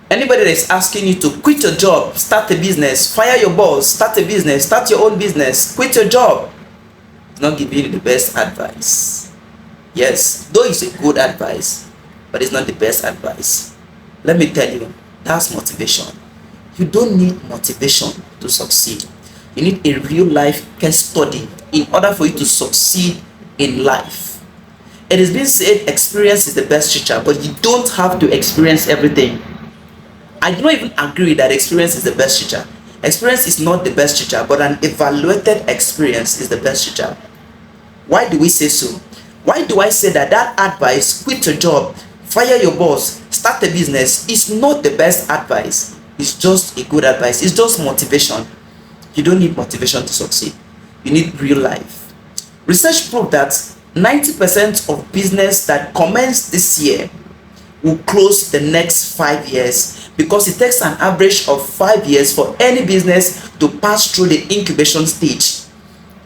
Anybody that is asking you to quit your job, start a business, fire your boss, start a business, start your own business, quit your job, is not giving you the best advice. Yes, though it's a good advice, but it's not the best advice. Let me tell you, that's motivation. You don't need motivation to succeed. You need a real life case study in order for you to succeed in life. It is being said experience is the best teacher, but you don't have to experience everything. I do not even agree that experience is the best teacher. Experience is not the best teacher, but an evaluated experience is the best teacher. Why do we say so? Why do I say that advice, quit your job, fire your boss, start a business, is not the best advice? It's just a good advice. It's just motivation. You don't need motivation to succeed. You need real life. Research proved that 90% of business that commence this year will close the next 5 years, because it takes an average of 5 years for any business to pass through the incubation stage.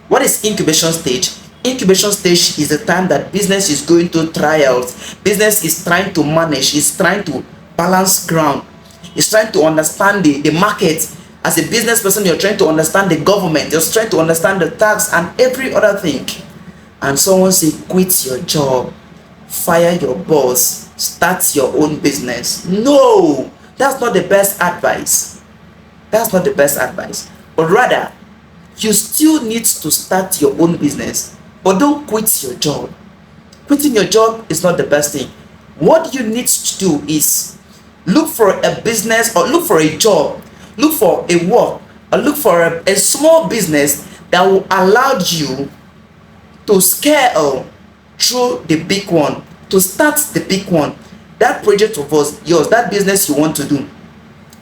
What is incubation stage? Incubation stage is the time that business is going through trials. Business is trying to manage, is trying to balance ground, is trying to understand the market. As a business person, you're trying to understand the government, you're trying to understand the tax and every other thing. And someone say, quit your job, fire your boss, start your own business. No, that's not the best advice. That's not the best advice. But rather, you still need to start your own business, but don't quit your job. Quitting your job is not the best thing. What you need to do is look for a business, or look for a job, look for a work, or look for a small business that will allow you to scale through the big one, to start the big one. That project of yours, that business you want to do,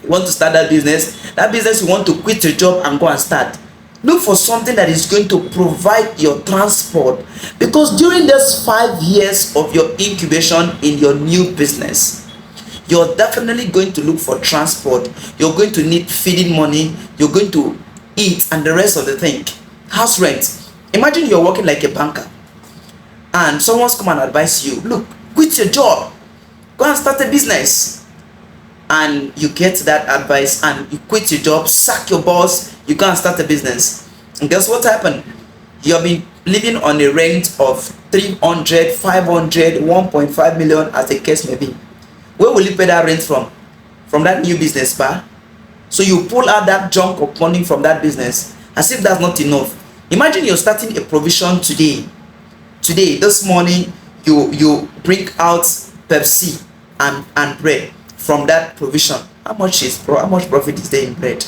you want to start that business you want to quit your job and go and start. Look for something that is going to provide your transport, because during this 5 years of your incubation in your new business, you're definitely going to look for transport. You're going to need feeding money, you're going to eat, and the rest of the thing. House rent. Imagine you're working like a banker and someone's come and advise you, look, quit your job, go and start a business. And you get that advice and you quit your job, sack your boss, you go and start a business. And guess what happened? You have been living on a rent of 300, 500, 1.5 million, as the case may be. Where will you pay that rent from? From that new business, pa? So you pull out that chunk of money from that business, as if that's not enough. Imagine you're starting a provision today. This morning, you bring out Pepsi and bread from that provision. How much profit is there in bread?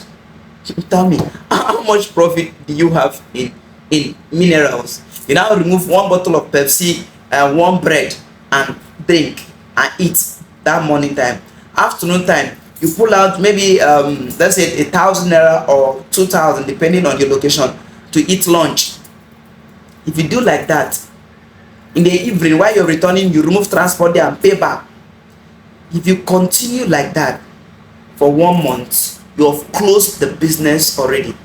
Tell me, how much profit do you have in minerals? You now remove one bottle of Pepsi and one bread and drink and eat that morning time. Afternoon time, you pull out maybe let's say 1,000 naira or 2,000, depending on your location, to eat lunch. If you do like that, in the evening while you're returning, you remove transport there and pay back. If you continue like that for 1 month, you have closed the business already.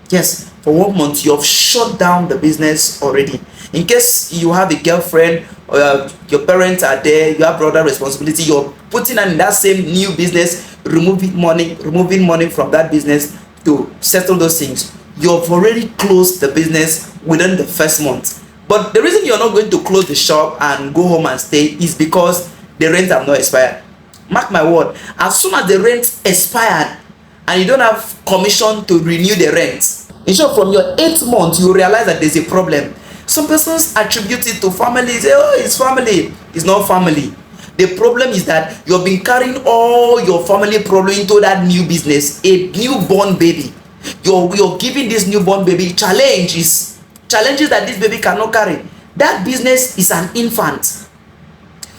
Yes, for 1 month you have shut down the business already. In case you have a girlfriend or your parents are there, you have other responsibility, you're putting in that same new business, removing money from that business to settle those things. You have already closed the business within the first month. But the reason you're not going to close the shop and go home and stay is because the rent have not expired. Mark my word, as soon as the rent expired and you don't have commission to renew the rent, in short, from your 8th month you realize that there's a problem. Some persons attribute it to family, say, oh, it's family. It's not family. The problem is that you've been carrying all your family problem into that new business, a newborn baby. You're giving this newborn baby challenges that this baby cannot carry. That business is an infant,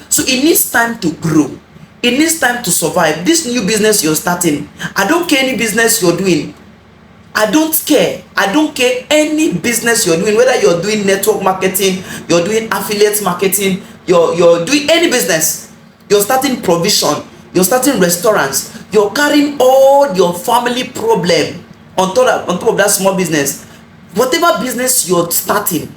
so it needs time to grow. It needs time to survive. This new business you're starting, I don't care any business you're doing. I don't care any business you're doing, whether you're doing network marketing, you're doing affiliate marketing, you're doing any business, you're starting provision, you're starting restaurants, you're carrying all your family problem on top of that small business. Whatever business you're starting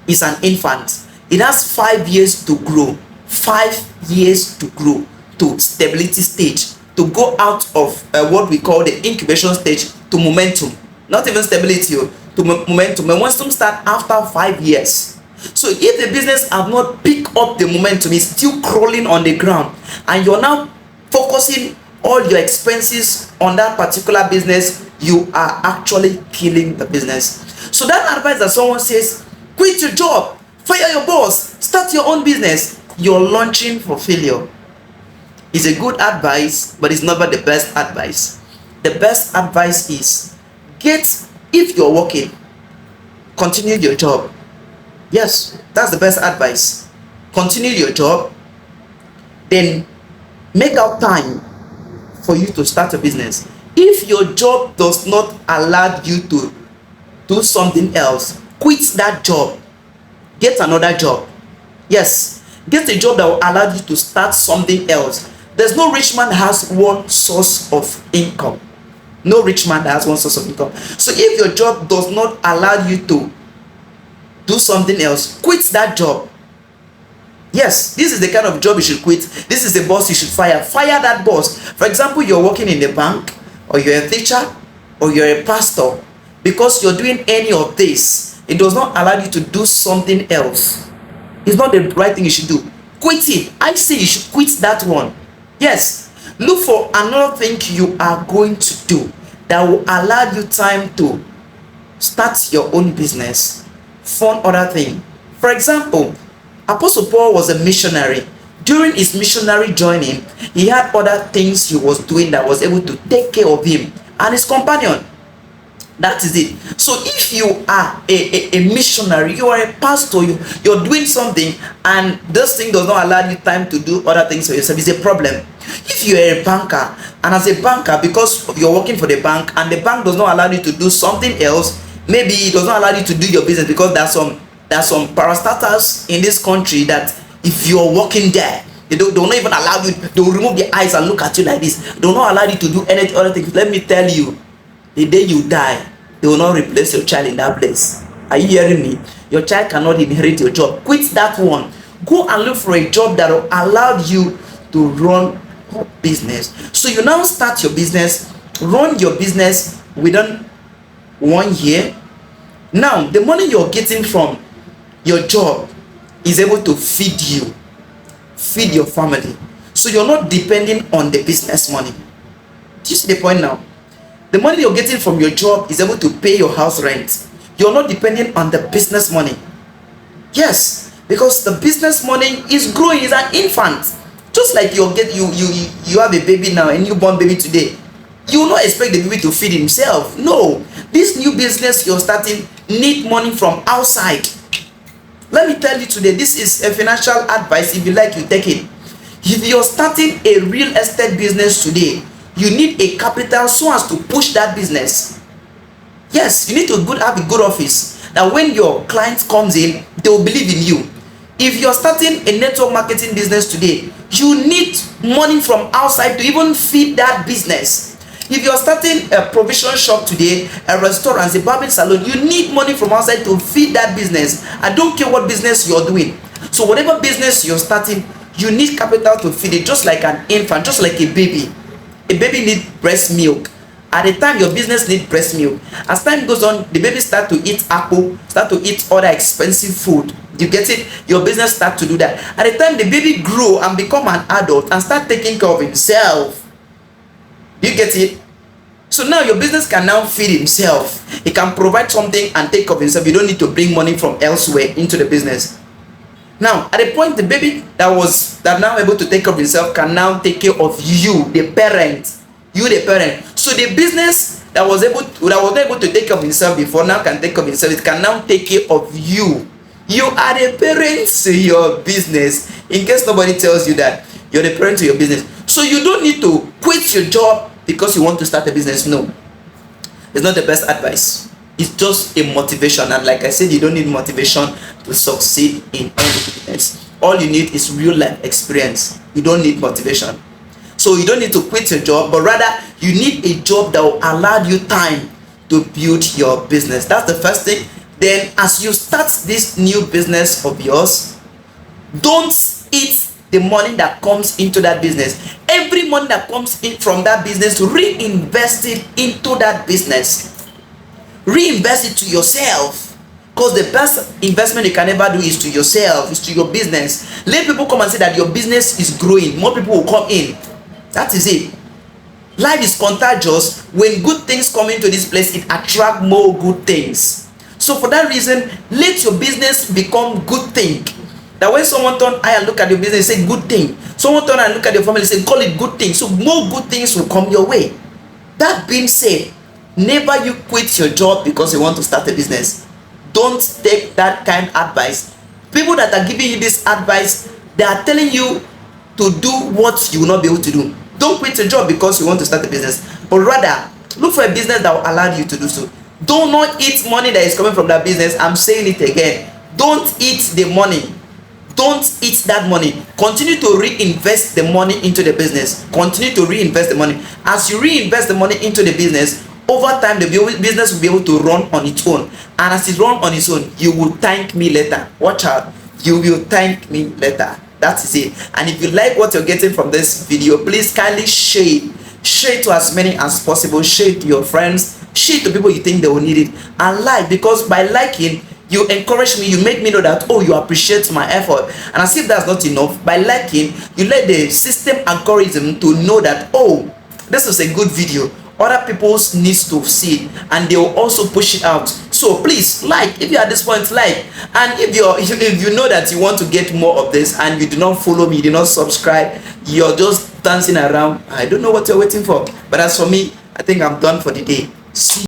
is an infant. It has 5 years to grow. 5 years to grow, to stability stage, to go out of what we call the incubation stage to momentum. Not even stability, to momentum. Momentum start after 5 years. So if the business have not picked up the momentum, it's still crawling on the ground, and you're now focusing all your expenses on that particular business, you are actually killing the business. So that advice that someone says, quit your job, fire your boss, start your own business, you're launching for failure. It's a good advice, but it's never the best advice. The best advice is, if you're working, continue your job. Yes, that's the best advice. Continue your job, then make out time for you to start a business. If your job does not allow you to do something else, quit that job, get another job. Yes, get a job that will allow you to start something else. There's no rich man that has one source of income. No rich man that has one source of income. So if your job does not allow you to do something else, quit that job. Yes, this is the kind of job you should quit. This is the boss you should fire. Fire that boss. For example, you're working in the bank, or you're a teacher, or you're a pastor. Because you're doing any of this, it does not allow you to do something else. It's not the right thing you should do. Quit it. I say you should quit that one. Yes, look for another thing you are going to do that will allow you time to start your own business. Fun other thing. For example, Apostle Paul was a missionary. During his missionary journey, he had other things he was doing that was able to take care of him and his companion. That is it. So if you are a missionary, you are a pastor, you're doing something, and this thing does not allow you time to do other things for yourself, it's a problem. If you are a banker, and as a banker, because you're working for the bank and the bank does not allow you to do something else, maybe it does not allow you to do your business because there's some parastatals in this country that if you're working there, they don't even allow you. They will remove their eyes and look at you like this. They will not allow you to do any other things. Let me tell you, the day you die, they will not replace your child in that place. Are you hearing me? Your child cannot inherit your job. Quit that one. Go and look for a job that will allow you to run your business. So you now start your business, run your business within 1 year. Now the money you're getting from your job is able to feed you, feed your family. So you're not depending on the business money. Do you see the point now? The money you're getting from your job is able to pay your house rent. You're not depending on the business money. Yes, because the business money is growing, is an infant. Just like you have a baby now, a newborn baby today. You will not expect the baby to feed himself. No, this new business you're starting need money from outside. Let me tell you today, this is a financial advice. If you like, you take it. If you're starting a real estate business today, you need a capital so as to push that business. Yes, you need to have a good office that when your client comes in, they will believe in you. If you're starting a network marketing business today, you need money from outside to even feed that business. If you're starting a provision shop today, a restaurant, a barbering salon, you need money from outside to feed that business. I don't care what business you're doing. So whatever business you're starting, you need capital to feed it, just like an infant, just like a baby. A baby needs breast milk. At the time your business needs breast milk, as time goes on, the baby start to eat apple, start to eat other expensive food. You get it? Your business start to do that. At the time the baby grow and become an adult and start taking care of himself. You get it? So now your business can now feed himself. He can provide something and take care of himself. You don't need to bring money from elsewhere into the business. Now, at the point the baby that now able to take care of himself can now take care of you, the parent. You, the parent. So the business that was not able to take care of himself before now can take care of himself. It can now take care of you. You are the parent to your business. In case nobody tells you that, you're the parent to your business. So you don't need to quit your job because you want to start a business. No, it's not the best advice. It's just a motivation, and like I said, you don't need motivation to succeed in any business. All you need is real life experience. You don't need motivation. So you don't need to quit your job, but rather you need a job that will allow you time to build your business. That's the first thing. Then as you start this new business of yours, don't eat the money that comes into that business. Every money that comes in from that business, reinvest it into that business. Reinvest it to yourself. Because the best investment you can ever do is to yourself, is to your business. Let people come and say that your business is growing. More people will come in. That is it. Life is contagious. When good things come into this place, it attracts more good things. So for that reason, let your business become good thing. That when someone turn eye and look at your business, say good thing. Someone turn and look at your family, say call it good thing. So more good things will come your way. That being said, never you quit your job because you want to start a business. Don't take that kind of advice. People that are giving you this advice, they are telling you to do what you will not be able to do. Don't quit your job because you want to start a business, but rather look for a business that will allow you to do so. Do not eat money that is coming from that business. I'm saying it again. Don't eat the money. Don't eat that money. Continue to reinvest the money into the business. Continue to reinvest the money. As you reinvest the money into the business, over time the business will be able to run on its own. And as it runs on its own, you will thank me later. Watch out. You will thank me later. That is it. And if you like what you're getting from this video, please kindly share it. Share it to as many as possible. Share it to your friends. Share it to people you think they will need it. And like, because by liking, you encourage me, you make me know that, oh, you appreciate my effort. And as if that's not enough, by liking, you let the system algorithm to know that, oh, this is a good video. Other people needs to see it, and they will also push it out. So please like, if you are at this point, like. And if you know that you want to get more of this and you do not follow me, you do not subscribe, you're just dancing around, I don't know what you're waiting for. But as for me, I think I'm done for the day. See